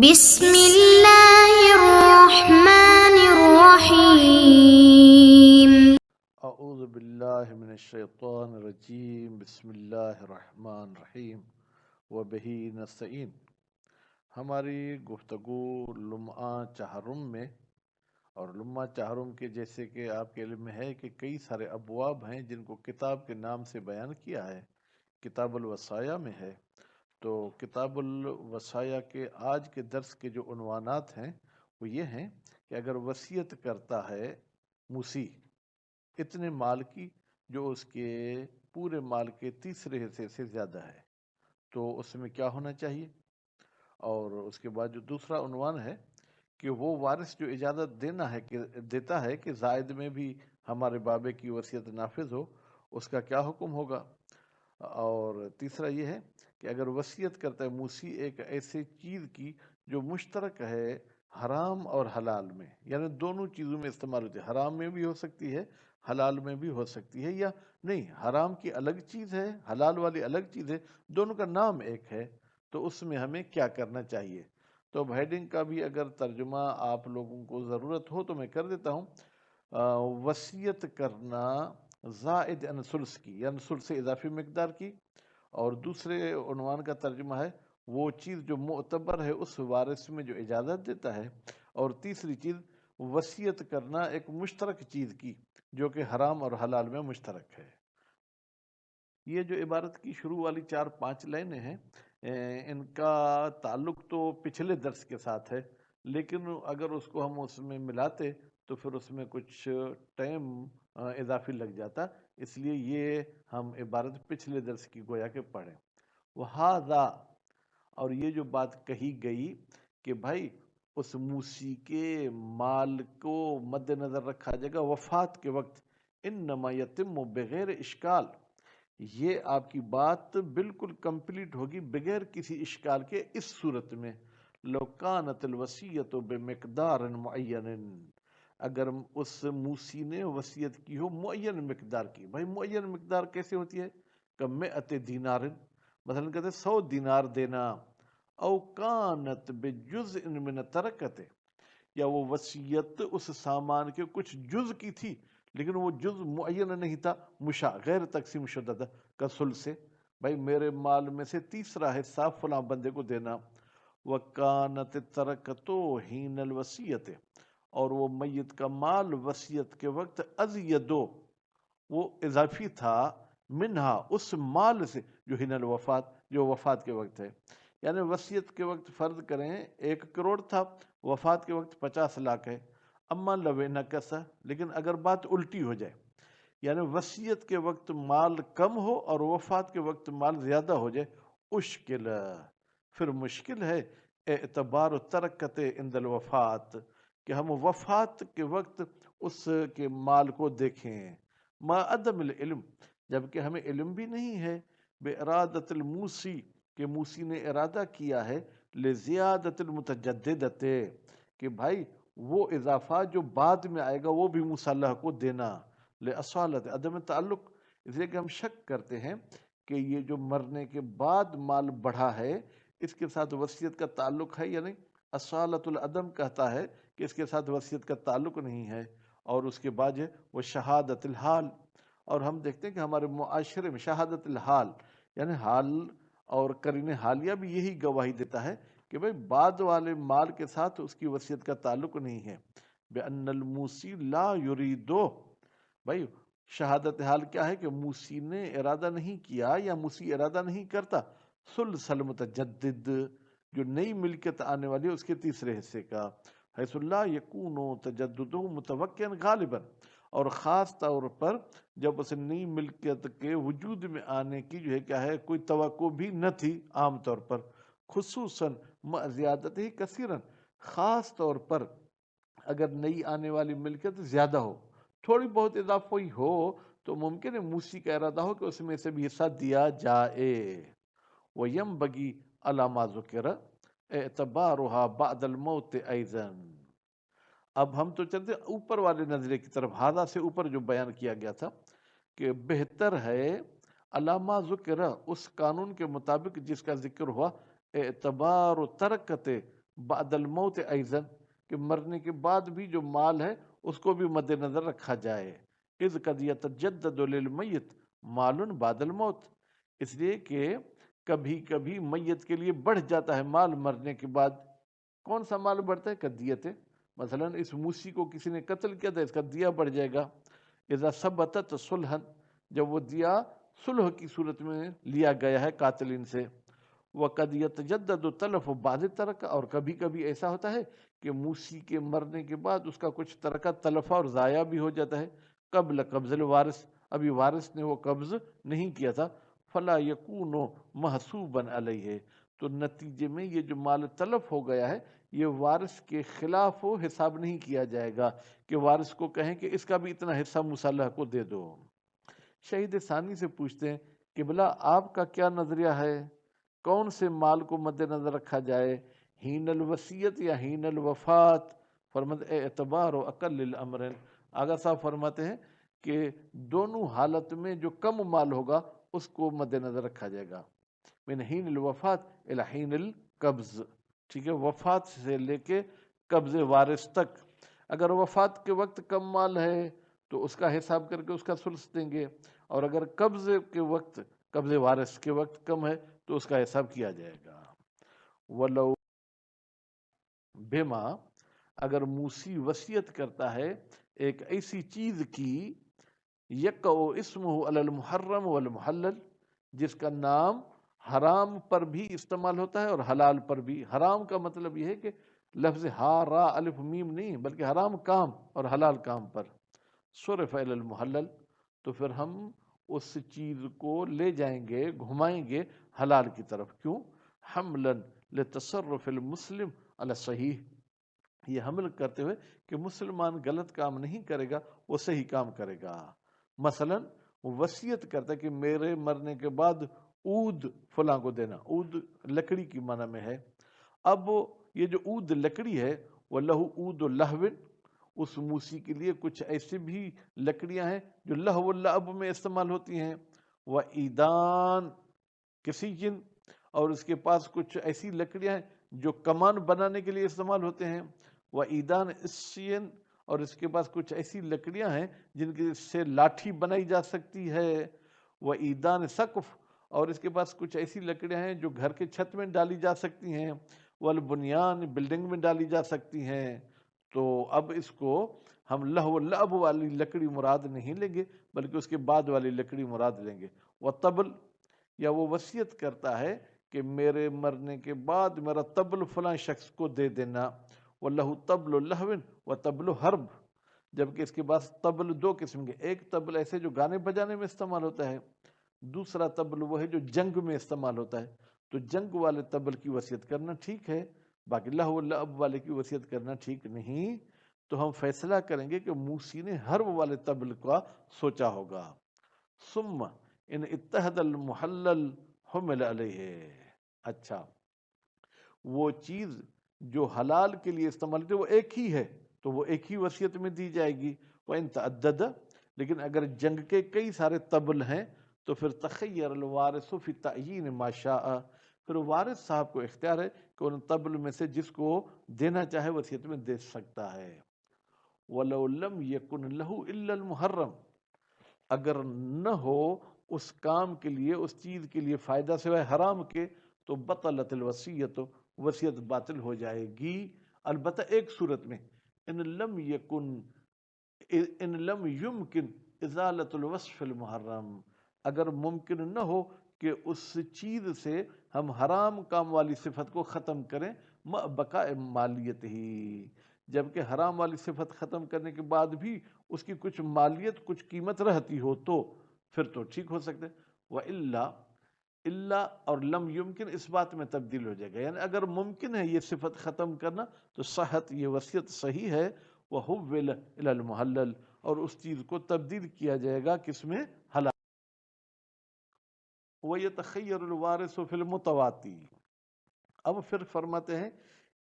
بسم اللہ الرحمن الرحیم۔ اعوذ باللہ من الشیطان الرجیم، بسم اللہ الرحمن الرحیم وبہ نستعین۔ ہماری گفتگو لمعہ چہرم میں، اور لمعہ چہرم کے جیسے کہ آپ کے علم میں ہے کہ کئی سارے ابواب ہیں جن کو کتاب کے نام سے بیان کیا ہے، کتاب الوصایا میں ہے۔ تو کتاب الوصایا کے آج کے درس کے جو عنوانات ہیں وہ یہ ہیں کہ اگر وصیت کرتا ہے موسی اتنے مال کی جو اس کے پورے مال کے تیسرے حصے سے زیادہ ہے، تو اس میں کیا ہونا چاہیے؟ اور اس کے بعد جو دوسرا عنوان ہے کہ وہ وارث جو اجازت دیتا ہے کہ زائد میں بھی ہمارے بابے کی وصیت نافذ ہو، اس کا کیا حکم ہوگا؟ اور تیسرا یہ ہے کہ اگر وصیت کرتا ہے موسی ایک ایسے چیز کی جو مشترک ہے حرام اور حلال میں، یعنی دونوں چیزوں میں استعمال ہوتی ہے، حرام میں بھی ہو سکتی ہے، حلال میں بھی ہو سکتی ہے، یا نہیں حرام کی الگ چیز ہے، حلال والی الگ چیز ہے، دونوں کا نام ایک ہے، تو اس میں ہمیں کیا کرنا چاہیے؟ تو اب ہیڈنگ کا بھی اگر ترجمہ آپ لوگوں کو ضرورت ہو تو میں کر دیتا ہوں۔ وصیت کرنا زائد عن ثلث کی، یعنی ثلث سے اضافی مقدار کی، اور دوسرے عنوان کا ترجمہ ہے وہ چیز جو معتبر ہے اس وارث میں جو اجازت دیتا ہے، اور تیسری چیز وصیت کرنا ایک مشترک چیز کی جو کہ حرام اور حلال میں مشترک ہے۔ یہ جو عبارت کی شروع والی 4-5 لائنیں ہیں، ان کا تعلق تو پچھلے درس کے ساتھ ہے، لیکن اگر اس کو ہم اس میں ملاتے تو پھر اس میں کچھ ٹائم اضافی لگ جاتا، اس لیے یہ ہم عبارت پچھلے درس کی گویا کہ پڑھیں۔ وَهَذَا، اور یہ جو بات کہی گئی کہ بھائی اس موسی کے مال کو مد نظر رکھا جائے گا وفات کے وقت، انما یتم بغیر اشکال، یہ آپ کی بات بالکل کمپلیٹ ہوگی بغیر کسی اشکال کے اس صورت میں، لو کانت الوصیت بمقدار معین، اگر اس موسی نے وصیت کی ہو معین مقدار کی۔ بھائی معین مقدار کیسے ہوتی ہے؟ کمئت دینار، مثلا کہتے 100 دینار دینا، او کانت بجزء من ترکت، یا وہ وصیت اس سامان کے کچھ جز کی تھی لیکن وہ جز معین نہیں تھا، غیر تقسیم شدہ تھا، کسل سے بھائی میرے مال میں سے تیسرا حصہ فلاں بندے کو دینا۔ وَكَانَتِ تَرَكَتُ حِينَ الْوَصِيَّةِ، اور وہ میت کا مال وصیت کے وقت ازیدو، وہ اضافی تھا، منہا اس مال سے، جو حین الوفات، جو وفات کے وقت ہے، یعنی وصیت کے وقت فرض کریں 1 کروڑ تھا، وفات کے وقت 50 لاکھ ہے۔ اما لو نقص، لیکن اگر بات الٹی ہو جائے، یعنی وصیت کے وقت مال کم ہو اور وفات کے وقت مال زیادہ ہو جائے، اشکل، پھر مشکل ہے اعتبار ترکت عند الوفات، کہ ہم وفات کے وقت اس کے مال کو دیکھیں، ما عدم العلم، جبکہ ہمیں علم بھی نہیں ہے، بے ارادت الموسی، کہ موسی نے ارادہ کیا ہے، لزیادت المتجددت، کہ بھائی وہ اضافہ جو بعد میں آئے گا وہ بھی موسی اللہ کو دینا، لأصالت عدم تعلق، اس لیے کہ ہم شک کرتے ہیں کہ یہ جو مرنے کے بعد مال بڑھا ہے اس کے ساتھ وصیت کا تعلق ہے یا نہیں۔ اصالت العدم کہتا ہے کہ اس کے ساتھ وصیت کا تعلق نہیں ہے، اور اس کے بعد ہے وہ شہادت الحال، اور ہم دیکھتے ہیں کہ ہمارے معاشرے میں شہادت الحال یعنی حال اور قرین حالیہ بھی یہی گواہی دیتا ہے کہ بھئی بعد والے مال کے ساتھ اس کی وصیت کا تعلق نہیں ہے۔ بِأَنَّ الْمُوسِی لَا يُرِيدُ، بھئی شہادت حال کیا ہے کہ موسی نے ارادہ نہیں کیا یا موسی ارادہ نہیں کرتا ثلث المتجدد، جو نئی ملکیت آنے والی ہے اس کے تیسرے حصے کا، حیث لا یکون تجددہ متوقعا غالبا، اور خاص طور پر جب اس نئی ملکیت کے وجود میں آنے کی جو ہے کیا ہے کوئی توقع بھی نہ تھی عام طور پر، خصوصاً مع زیادت ہی کثیراً، خاص طور پر اگر نئی آنے والی ملکیت زیادہ ہو، تھوڑی بہت اضافی ہو تو ممکن ہے موسی کا ارادہ ہو کہ اس میں سے بھی حصہ دیا جائے۔ وَيَنبَغِي عَلَى مَا ذُكِرَ اعتبارها بعد الموت ایضاً، اب ہم تو چلتے ہیں اوپر والے نظریے کی طرف، ہادہ سے اوپر جو بیان کیا گیا تھا کہ بہتر ہے علامہ ذکر، اس قانون کے مطابق جس کا ذکر ہوا، اعتبار و ترکت، بعد الموت ایزن کہ مرنے کے بعد بھی جو مال ہے اس کو بھی مد نظر رکھا جائے. اذ قد یتجدد للمیت مال بعد الموت، اس لیے کہ کبھی کبھی میت کے لیے بڑھ جاتا ہے مال مرنے کے بعد. کون سا مال بڑھتا ہے؟ کدیت. مثلا اس موسی کو کسی نے قتل کیا تھا، اس کا دیا بڑھ جائے گا. اذا ثبتت صلحا، جب وہ دیا صلح کی صورت میں لیا گیا ہے قاتلین سے. وقد یتجدد تلف بعد ترک، اور کبھی کبھی ایسا ہوتا ہے کہ موسی کے مرنے کے بعد اس کا کچھ ترکہ تلفہ اور ضائع بھی ہو جاتا ہے قبل قبض الوارث، ابھی وارث نے وہ قبض نہیں کیا تھا. فلا یکون محسوبا علیہ، تو نتیجے میں یہ جو مال تلف ہو گیا ہے یہ وارث کے خلاف ہو، حساب نہیں کیا جائے گا کہ وارث کو کہیں کہ اس کا بھی اتنا حصہ مصالحہ کو دے دو. شہید ثانی سے پوچھتے ہیں قبلہ آپ کا کیا نظریہ ہے، کون سے مال کو مد نظر رکھا جائے، ہین الوصیت یا ہین الوفات؟ فرماتے اعتبار و اقل الامرین. آغا صاحب فرماتے ہیں کہ دونوں حالت میں جو کم مال ہوگا اس کو مد نظر رکھا جائے گا. من ہین الوفات الی ہین القبض، ٹھیک ہے، وفات سے لے کے قبض وارث تک. اگر وفات کے وقت کم مال ہے تو اس کا حساب کر کے اس کا ثلث دیں گے، اور اگر قبض کے وقت، قبض وارث کے وقت کم ہے تو اس کا حساب کیا جائے گا. ولو بما، اگر موسی وصیت کرتا ہے ایک ایسی چیز کی یقع اسمہ علی المحرم والمحلل، جس کا نام حرام پر بھی استعمال ہوتا ہے اور حلال پر بھی. حرام کا مطلب یہ ہے کہ لفظ ہا را الف میم نہیں، بلکہ حرام کام اور حلال کام پر. صرف الی المحلل، تو پھر ہم اس چیز کو لے جائیں گے، گھمائیں گے حلال کی طرف. کیوں؟ حملا لتصرف المسلم علی الصحیح، یہ حمل کرتے ہوئے کہ مسلمان غلط کام نہیں کرے گا، وہ صحیح کام کرے گا. مثلا وصیت کرتا ہے کہ میرے مرنے کے بعد عود فلاں کو دینا. عود لکڑی کی معنی میں ہے. اب یہ جو عود لکڑی ہے وہ لہو عود لہو، اس موسی کے لیے کچھ ایسی بھی لکڑیاں ہیں جو لہو لعب میں استعمال ہوتی ہیں. وہ ایدان کسی جن، اور اس کے پاس کچھ ایسی لکڑیاں ہیں جو کمان بنانے کے لیے استعمال ہوتے ہیں. وہ ایدان اسین، اور اس کے پاس کچھ ایسی لکڑیاں ہیں جن کے سے لاٹھی بنائی جا سکتی ہے. وہ ایدان سقف، اور اس کے پاس کچھ ایسی لکڑیاں ہیں جو گھر کے چھت میں ڈالی جا سکتی ہیں. والبنیان، بلڈنگ میں ڈالی جا سکتی ہیں. تو اب اس کو ہم لہو لعب والی لکڑی مراد نہیں لیں گے، بلکہ اس کے بعد والی لکڑی مراد لیں گے. وہ طبل، یا وہ وصیت کرتا ہے کہ میرے مرنے کے بعد میرا طبل فلاں شخص کو دے دینا. وہ لہو طبل لہو و طبل حرب، جبکہ اس کے بعد طبل دو قسم کے، ایک طبل ایسے جو گانے بجانے میں استعمال ہوتا ہے، دوسرا طبل وہ ہے جو جنگ میں استعمال ہوتا ہے. تو جنگ والے طبل کی وصیت کرنا ٹھیک ہے، باقی لہو لعب والے کی وصیت کرنا ٹھیک نہیں. تو ہم فیصلہ کریں گے کہ موسی نے حرب والے طبل کا سوچا ہوگا. ثم ان اتحد المحلل حمل علیہ، اچھا وہ چیز جو حلال کے لیے استعمال ہوتی ہے وہ ایک ہی ہے تو وہ ایک ہی وصیت میں دی جائے گی. وَإِن تَعَدَّدَ، لیکن اگر جنگ کے کئی سارے طبل ہیں تو پھر تخیر الوارث فی تعیین ما شاء، پھر وارث صاحب کو اختیار ہے کہ ان طبل میں سے جس کو دینا چاہے وصیت میں دے سکتا ہے. وَلَوْ لَمْ يَكُنْ لَهُ إِلَّا الْمُحَرَّمُ، اگر نہ ہو اس کام کے لیے، اس چیز کے لیے فائدہ سوائے حرام کے، تو بطلت الوصیت، وصیت باطل ہو جائے گی. البتہ ایک صورت میں، ان لم یمکن ازالت الوصف المحرم، اگر ممکن نہ ہو کہ اس چیز سے ہم حرام کام والی صفت کو ختم کریں، مع بقاء مالیت ہی، جبکہ حرام والی صفت ختم کرنے کے بعد بھی اس کی کچھ مالیت، کچھ قیمت رہتی ہو تو پھر تو ٹھیک ہو سکتے. وَإِلَّا، اللہ اور لم یمکن اس بات میں تبدیل ہو جائے گا، یعنی اگر ممکن ہے یہ صفت ختم کرنا تو صحت، یہ وصیت صحیح ہے. وَحُوِّلَ إِلَى الْمُحَلَّلِ، اور اس چیز کو تبدیل کیا جائے گا کس میں؟ حلال. وَيَتَخَيَّرُ الْوَارِثُ فِي الْمُتَوَاتِي، اب پھر فرماتے ہیں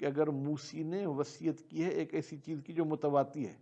کہ اگر موسی نے وصیت کی ہے ایک ایسی چیز کی جو متواتی ہے،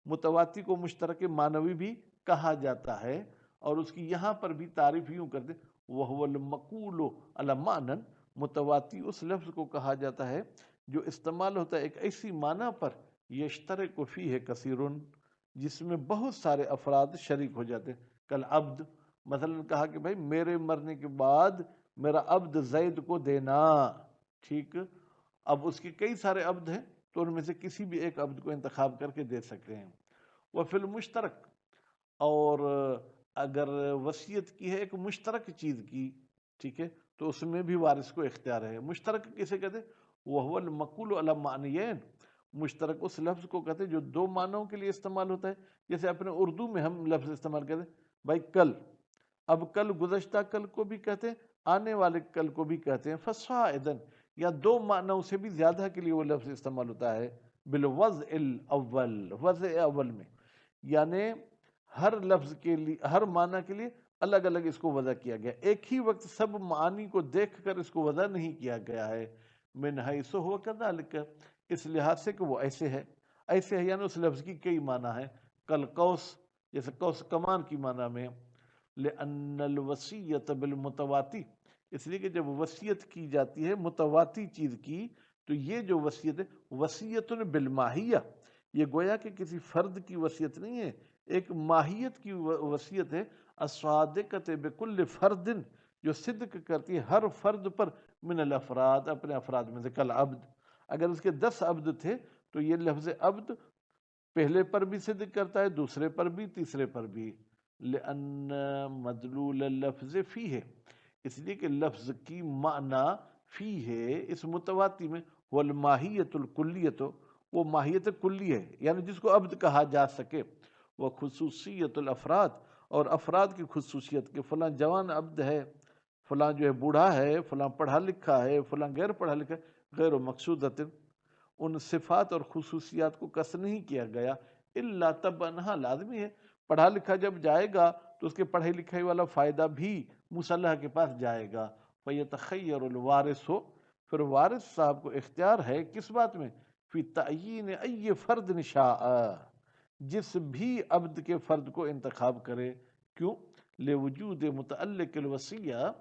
متواتی کو مشترک معنوی بھی کہا جاتا ہے، اور اس کی یہاں پر بھی تعریف یوں کرتے وَهُوَ الْمَقُولُ عَلَى مَعْنًا، متواتی اس لفظ کو کہا جاتا ہے جو استعمال ہوتا ہے ایک ایسی معنی پر یشترک فیہ کثیرن، جس میں بہت سارے افراد شریک ہو جاتے ہیں. کل عبد، مثلا کہا کہ بھائی میرے مرنے کے بعد میرا عبد زید کو دینا، ٹھیک. اب اس کے کئی سارے عبد ہیں تو ان میں سے کسی بھی ایک عبد کو انتخاب کر کے دے سکتے ہیں. وہ فی المشترک، اور اگر وصیت کی ہے ایک مشترک چیز کی، ٹھیک ہے، تو اس میں بھی وارث کو اختیار ہے. مشترک کسے کہتے ہیں؟ وہ المقول علی معنیین. مشترک اس لفظ کو کہتے ہیں جو دو معنوں کے لیے استعمال ہوتا ہے. جیسے اپنے اردو میں ہم لفظ استعمال کرتے ہیں بھائی کل، اب کل گزشتہ کل کو بھی کہتے ہیں، آنے والے کل کو بھی کہتے ہیں. فصاعدا، یا دو معنوں سے بھی زیادہ کے لیے وہ لفظ استعمال ہوتا ہے بالوضع الاول، وضع اول میں، یعنی ہر لفظ کے لیے، ہر معنی کے لیے الگ الگ اس کو وضع کیا گیا، ایک ہی وقت سب معانی کو دیکھ کر اس کو وضع نہیں کیا گیا ہے. من حیث ہوا کذالک، اس لحاظ سے کہ وہ ایسے ہے، ایسے ہے یعنی اس لفظ کی کئی معنی ہیں. کل قوس، جیسے قوس کمان کی معنی میں. لأن الوصیت بالمتواتی، اس لیے کہ جب وصیت کی جاتی ہے متواتی چیز کی، تو یہ جو وصیت ہے وصیت بالماہیہ، یہ گویا کہ کسی فرد کی وصیت نہیں ہے، ایک ماہیت کی وصیت ہے. الصادقۃ بکل فرد، جو صدق کرتی ہے ہر فرد پر، من الافراد، اپنے افراد میں سے. کل عبد، اگر اس کے 10 عبد تھے تو یہ لفظ عبد پہلے پر بھی صدق کرتا ہے، دوسرے پر بھی، تیسرے پر بھی. لأن مدلول اللفظ فیہ، اس لیے کہ لفظ کی معنی فی ہے اس متواتی میں، والماہیت الکلیت، وہ ماہیت کلی ہے یعنی جس کو عبد کہا جا سکے. وہ خصوصیت الافراد، اور افراد کی خصوصیت کہ فلاں جوان عبد ہے، فلاں جو ہے بوڑھا ہے، فلاں پڑھا لکھا ہے، فلاں غیر پڑھا لکھا ہے. غیر مقصودۃ، ان صفات اور خصوصیات کو کس نہیں کیا گیا. الا تب انہا، لازمی ہے پڑھا لکھا جب جائے گا تو اس کے پڑھائی لکھائی والا فائدہ بھی مصلح کے پاس جائے گا. فیتخیر الوارث ہو، پھر وارث صاحب کو اختیار ہے کس بات میں؟ فی تعیین ای فرد شاء، جس بھی عبد کے فرد کو انتخاب کرے. کیوں؟ لوجود متعلق الوصیہ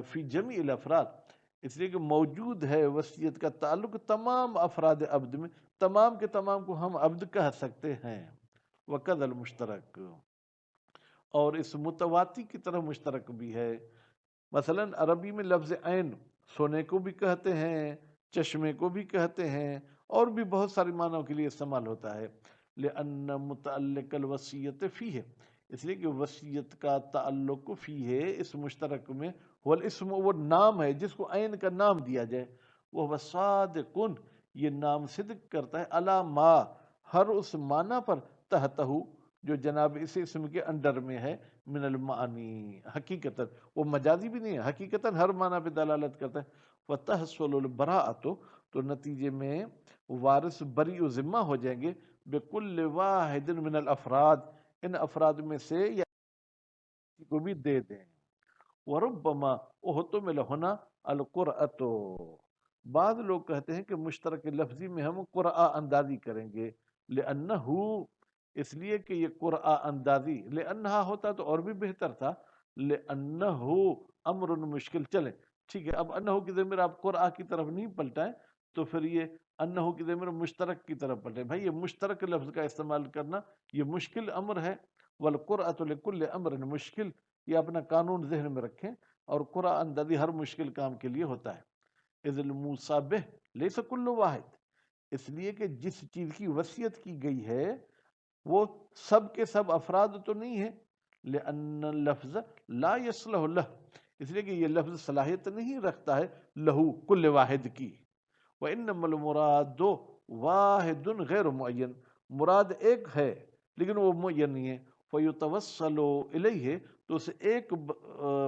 فی جمیع الافراد، اس لیے کہ موجود ہے وصیت کا تعلق تمام افراد عبد میں، تمام کے تمام کو ہم عبد کہہ سکتے ہیں. وقد المشترک، اور اس متواتی کی طرح مشترک بھی ہے. مثلا عربی میں لفظ عین سونے کو بھی کہتے ہیں، چشمے کو بھی کہتے ہیں، اور بھی بہت ساری معنوں کے لیے استعمال ہوتا ہے. لأن متعلق الوصیت فیہ، اس لیے کہ وصیت کا تعلق فی ہے اس مشترک میں، والاسم، وہ نام ہے جس کو عین کا نام دیا جائے. وہ صادقن، یہ نام صدق کرتا ہے، علی ما، ہر اس معنی پر، تحتہ، جو جناب اس اسم کے انڈر میں ہے، من المعانی، حقیقتاً وہ مجازی بھی نہیں ہے، حقیقتاً ہر معنی پہ دلالت کرتا ہے. وتحصل البراءۃ، تو نتیجے میں وارث بری و ذمہ ہو جائیں گے، بکل واحد من الافراد، ان افراد میں سے یا کسی کو بھی دے دیں. وربما احتمل ہونا القرأۃ، بعض لوگ کہتے ہیں کہ مشترک لفظی میں ہم قرآ اندازی کریں گے. لأنہ، اس لیے کہ یہ قرآ اندازی، لأنہا ہوتا تو اور بھی بہتر تھا. لأنہ امر مشکل. چلیں ٹھیک ہے، اب انہو کی ضمیر آپ قرآ کی طرف نہیں پلٹائیں، تو پھر یہ انہو کی ضمیر مشترک کی طرف پلٹائیں. بھائی یہ مشترک لفظ کا استعمال کرنا یہ مشکل امر ہے. والقرأۃ لکل امر مشکل، یہ اپنا قانون ذہن میں رکھیں، اور قرآ اندازی ہر مشکل کام کے لیے ہوتا ہے. اذ الموصی بہ لیس کل واحد، اس لیے کہ جس چیز کی وصیت کی گئی ہے وہ سب کے سب افراد تو نہیں ہے. لأن اللفظ لا يصلح له، اس لیے کہ یہ لفظ صلاحیت نہیں رکھتا ہے لہو، کل واحد کی. وإنما المراد واحد غیر معین، مراد ایک ہے لیکن وہ معین نہیں ہے. فیتوصل الیہ، تو اسے ایک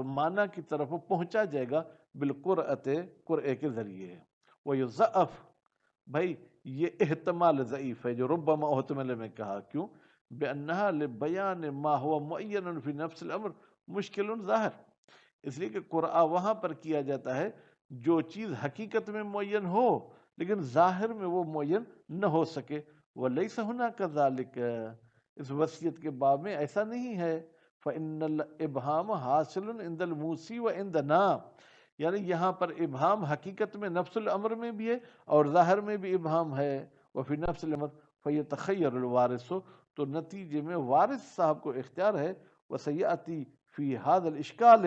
معنی کی طرف پہنچا جائے گا بالقرأۃ، قرأے کے ذریعے. ویضعف، بھائی یہ احتمال ضعیف ہے جو ربما احتمل میں کہا. کیوں؟ بأنہا لبیان ما ہوا معین فی نفس الامر مشکل ظاہر، اس لیے کہ قرآ وہاں پر کیا جاتا ہے جو چیز حقیقت میں معین ہو لیکن ظاہر میں وہ معین نہ ہو سکے. ولیس ہناک ذالک، اس وصیت کے باب میں ایسا نہیں ہے. فإن الابہام حاصل عند الموصی وعندنا، یعنی یہاں پر ابہام حقیقت میں نفس الامر میں بھی ہے اور ظاہر میں بھی ابہام ہے. وفی نفس الامر فیتخیر الوارث، تو نتیجے میں وارث صاحب کو اختیار ہے. وسیاتی فی هذا الاشکال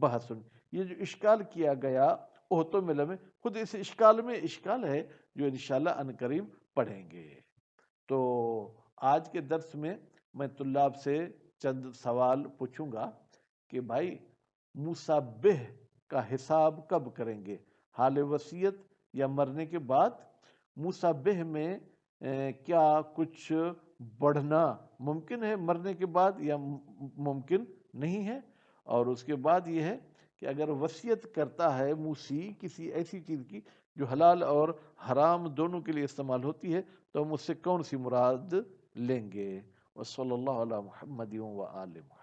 بحث، یہ جو اشکال کیا گیا اوہتو ملہ میں، خود اس اشکال میں اشکال ہے جو انشاءاللہ ان قریب پڑھیں گے. تو آج کے درس میں میں طلاب سے چند سوال پوچھوں گا کہ بھائی مصبح کا حساب کب کریں گے، حال وصیت یا مرنے کے بعد؟ مصبح میں کیا کچھ بڑھنا ممکن ہے مرنے کے بعد یا ممکن نہیں ہے؟ اور اس کے بعد یہ ہے کہ اگر وصیت کرتا ہے موسی کسی ایسی چیز کی جو حلال اور حرام دونوں کے لیے استعمال ہوتی ہے، تو ہم اس سے کون سی مراد لیں گے؟ وصلی اللہ علی محمد و آل محمد.